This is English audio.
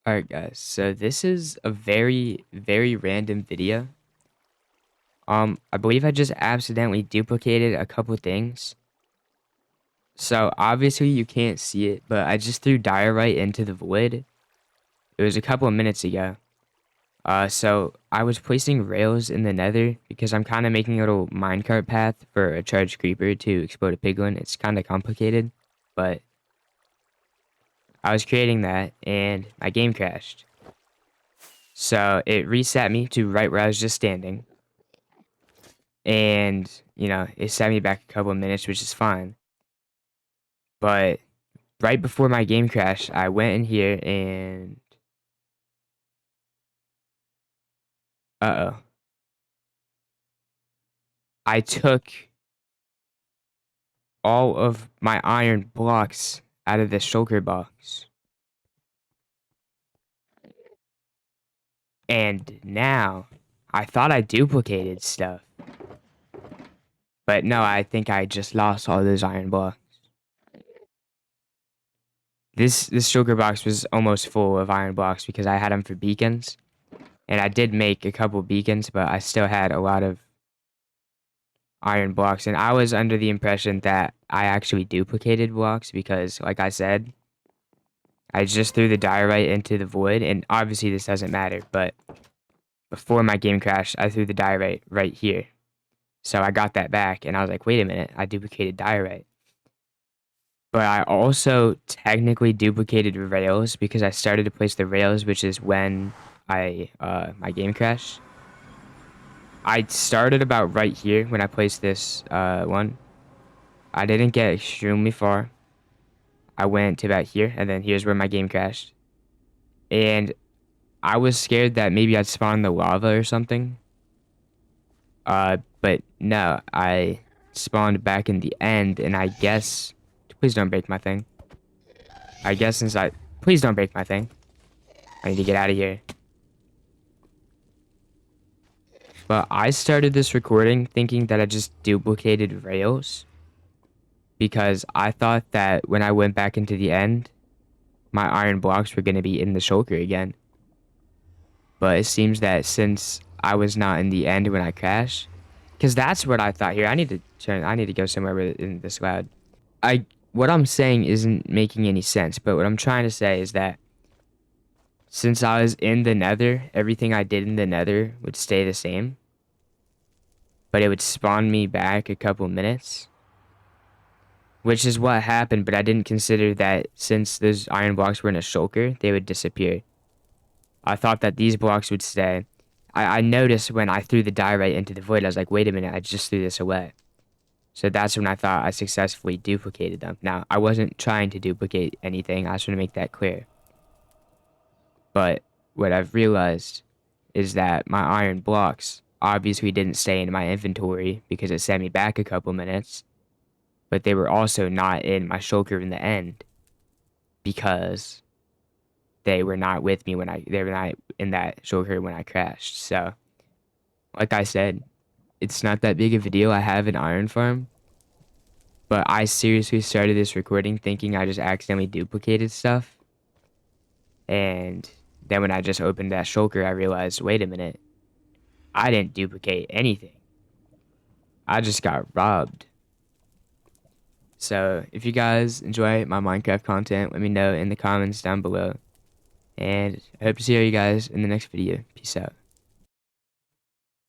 Alright guys, so this is a very, very random video. I believe I just accidentally duplicated a couple things. So obviously you can't see it, but I just threw diorite into the void. It was a couple of minutes ago. So I was placing rails in the nether because I'm kind of making a little minecart path for a charged creeper to explode a piglin. It's kind of complicated, but I was creating that and my game crashed. So it reset me to right where I was just standing. And, it set me back a couple of minutes, which is fine. But right before my game crashed, I went in here and uh-oh. I took all of my iron blocks out of the shulker box. And now I thought I duplicated stuff. But no, I think I just lost all those iron blocks. This shulker box was almost full of iron blocks because I had them for beacons. And I did make a couple beacons, but I still had a lot of iron blocks. And I was under the impression that I actually duplicated blocks because, like I said, I just threw the diorite into the void. And obviously this doesn't matter, but before my game crashed, I threw the diorite right here. So I got that back, and I was like, wait a minute, I duplicated diorite. But I also technically duplicated rails because I started to place the rails, which is when my game crashed. I started about right here when I placed this one. I didn't get extremely far. I went to about here, and then here's where my game crashed. And I was scared that maybe I'd spawn the lava or something. But no, I spawned back in the end, and I guess... Please don't break my thing. I guess since I... Please don't break my thing. I need to get out of here. But I started this recording thinking that I just duplicated rails. Because I thought that when I went back into the end, my iron blocks were going to be in the shulker again. But it seems that since I was not in the end when I crashed... Because that's what I thought here. I need to go somewhere where it isn't this loud. What I'm saying isn't making any sense, but what I'm trying to say is that since I was in the nether, everything I did in the nether would stay the same. But it would spawn me back a couple minutes. Which is what happened, but I didn't consider that since those iron blocks were in a shulker, they would disappear. I thought that these blocks would stay. I noticed when I threw the diorite into the void, I was like, wait a minute, I just threw this away. So that's when I thought I successfully duplicated them. Now, I wasn't trying to duplicate anything. I just want to make that clear. But what I've realized is that my iron blocks obviously didn't stay in my inventory because it sent me back a couple minutes. But they were also not in my shulker in the end because they were not with me they were not in that shulker when I crashed. So, like I said, it's not that big of a deal. I have an iron farm. But I seriously started this recording thinking I just accidentally duplicated stuff. And then when I just opened that shulker, I realized, wait a minute. I didn't duplicate anything. I just got robbed. So if you guys enjoy my Minecraft content, let me know in the comments down below. And I hope to see you guys in the next video. Peace out.